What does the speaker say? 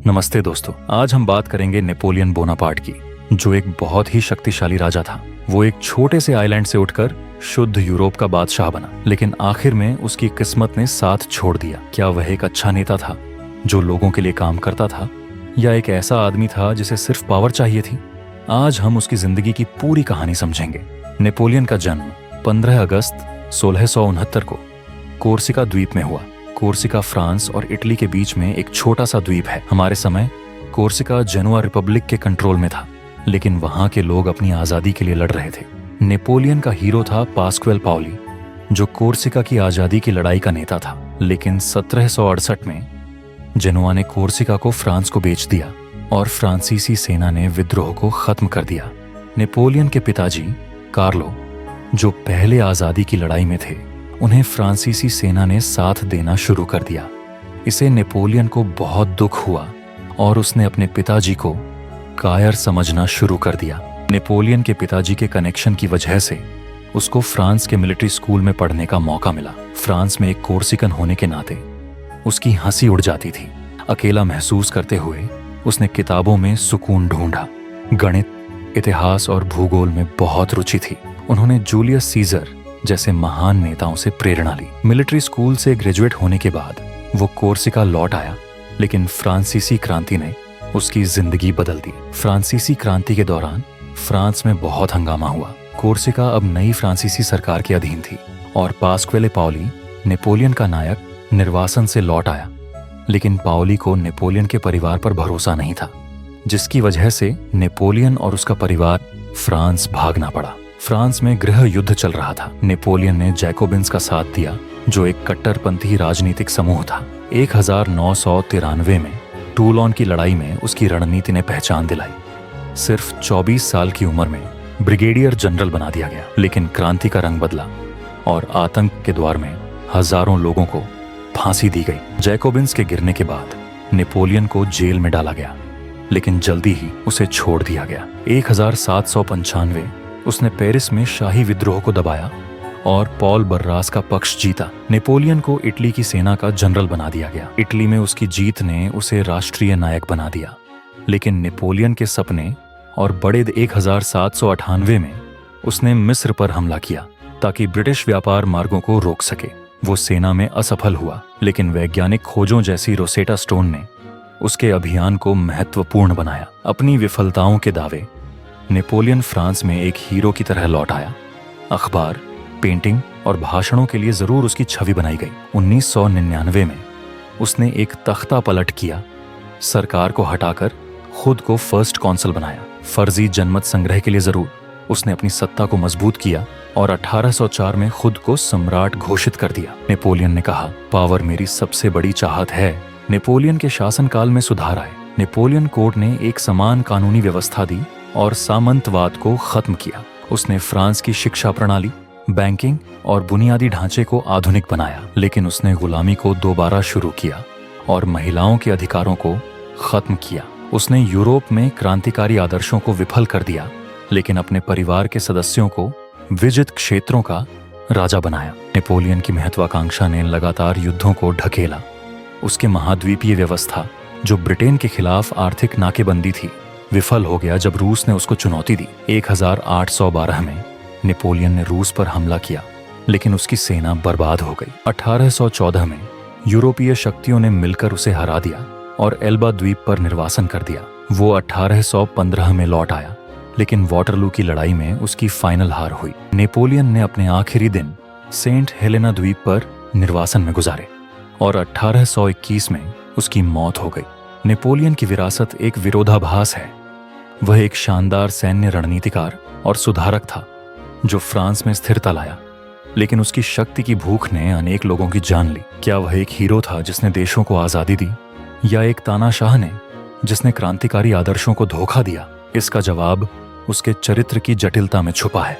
नमस्ते दोस्तों, आज हम बात करेंगे नेपोलियन बोनापार्ट की, जो एक बहुत ही शक्तिशाली राजा था। वो एक छोटे से आइलैंड से उठकर शुद्ध यूरोप का बादशाह बना, लेकिन आखिर में उसकी किस्मत ने साथ छोड़ दिया। क्या वह एक अच्छा नेता था जो लोगों के लिए काम करता था, या एक ऐसा आदमी था जिसे सिर्फ पावर चाहिए थी? आज हम उसकी जिंदगी की पूरी कहानी समझेंगे। नेपोलियन का जन्म 15 अगस्त 1669 को कोर्सिका द्वीप में हुआ। कोर्सिका फ्रांस और इटली के बीच में एक छोटा सा द्वीप है। हमारे समय कोर्सिका जेनुआ रिपब्लिक के कंट्रोल में था, लेकिन वहां के लोग अपनी आजादी के लिए लड़ रहे थे। नेपोलियन का हीरो था पास्क्वेल पाउली, जो कोर्सिका की आजादी की लड़ाई का नेता था। लेकिन 1768 में जेनुआ ने कोर्सिका को फ्रांस को बेच दिया और फ्रांसीसी सेना ने विद्रोह को खत्म कर दिया। नेपोलियन के पिताजी कार्लो, जो पहले आजादी की लड़ाई में थे, उन्हें फ्रांसीसी सेना ने साथ देना शुरू कर दिया। इसे नेपोलियन को बहुत दुख हुआ और उसने अपने पिताजी को कायर समझना शुरू कर दिया। नेपोलियन के पिताजी के कनेक्शन की वजह से उसको फ्रांस के मिलिट्री स्कूल में पढ़ने का मौका मिला। फ्रांस में एक कोर्सिकन होने के नाते उसकी हंसी उड़ जाती थी। अकेला महसूस करते हुए उसने किताबों में सुकून ढूंढा। गणित, इतिहास और भूगोल में बहुत रुचि थी। उन्होंने जूलियस सीजर जैसे महान नेताओं से प्रेरणा ली। मिलिट्री स्कूल से ग्रेजुएट होने के बाद वो कोर्सिका लौट आया, लेकिन फ्रांसीसी क्रांति ने उसकी जिंदगी बदल दी। फ्रांसीसी क्रांति के दौरान फ्रांस में बहुत हंगामा हुआ। कोर्सिका अब नई फ्रांसीसी सरकार के अधीन थी और पास्क्वेले पाउली, नेपोलियन का नायक, निर्वासन से लौट आया। लेकिन पाउली को नेपोलियन के परिवार पर भरोसा नहीं था, जिसकी वजह से नेपोलियन और उसका परिवार फ्रांस भागना पड़ा। फ्रांस में गृह युद्ध चल रहा था। नेपोलियन ने जैकोबिन्स का साथ दिया, जो एक कट्टरपंथी राजनीतिक समूह था। 1993 में टूलोन की लड़ाई में उसकी रणनीति ने पहचान दिलाई। सिर्फ 24 साल की उम्र में ब्रिगेडियर जनरल बना दिया गया। लेकिन क्रांति का रंग बदला और आतंक के द्वार में हजारों लोगों को फांसी दी गई। जैकोबिन्स के गिरने के बाद नेपोलियन को जेल में डाला गया, लेकिन जल्दी ही उसे छोड़ दिया गया। 1795 उसने पेरिस में शाही विद्रोह को दबाया और पॉल बर्रास का पक्ष जीता। नेपोलियन को इटली की सेना का जनरल बना दिया गया। इटली में उसकी जीत ने उसे राष्ट्रीय नायक बना दिया। लेकिन नेपोलियन के सपने और बड़े 1798 में उसने मिस्र पर हमला किया ताकि ब्रिटिश व्यापार मार्गों को रोक सके। वो सेना में असफल हुआ, लेकिन वैज्ञानिक खोजों जैसी रोसेटा स्टोन ने उसके अभियान को महत्वपूर्ण बनाया। अपनी विफलताओं के दावे नेपोलियन फ्रांस में एक हीरो की तरह लौट आया। अखबार, पेंटिंग और भाषणों के लिए जरूर उसकी छवि बनाई गई। 1999 में उसने एक तख्ता पलट किया, सरकार को हटाकर खुद को फर्स्ट कॉन्सल बनाया। फर्जी जनमत संग्रह के लिए जरूर उसने अपनी सत्ता को मजबूत किया और 1804 में खुद को सम्राट घोषित कर दिया। नेपोलियन ने कहा, पावर मेरी सबसे बड़ी चाहत है। नेपोलियन के शासनकाल में सुधार आए। नेपोलियन कोर्ट ने एक समान कानूनी व्यवस्था दी और सामंतवाद को खत्म किया। उसने फ्रांस की शिक्षा प्रणाली, बैंकिंग और बुनियादी ढांचे को आधुनिक बनाया। लेकिन उसने गुलामी को दोबारा शुरू किया और महिलाओं के अधिकारों को खत्म किया। उसने यूरोप में क्रांतिकारी आदर्शों को विफल कर दिया, लेकिन अपने परिवार के सदस्यों को विजित क्षेत्रों का राजा बनाया। नेपोलियन की महत्वाकांक्षा ने लगातार युद्धों को ढकेला। उसके महाद्वीपीय व्यवस्था, जो ब्रिटेन के खिलाफ आर्थिक नाकेबंदी थी, विफल हो गया जब रूस ने उसको चुनौती दी। 1812 में नेपोलियन ने रूस पर हमला किया, लेकिन उसकी सेना बर्बाद हो गई। 1814 में यूरोपीय शक्तियों ने मिलकर उसे हरा दिया और एल्बा द्वीप पर निर्वासन कर दिया। वो 1815 में लौट आया, लेकिन वाटरलू की लड़ाई में उसकी फाइनल हार हुई। नेपोलियन ने अपने आखिरी दिन सेंट हेलेना द्वीप पर निर्वासन में गुजारे और 1821 में उसकी मौत हो गई। नेपोलियन की विरासत एक विरोधाभास है। वह एक शानदार सैन्य रणनीतिकार और सुधारक था जो फ्रांस में स्थिरता लाया, लेकिन उसकी शक्ति की भूख ने अनेक लोगों की जान ली। क्या वह एक हीरो था जिसने देशों को आजादी दी, या एक तानाशाह ने जिसने क्रांतिकारी आदर्शों को धोखा दिया? इसका जवाब उसके चरित्र की जटिलता में छुपा है।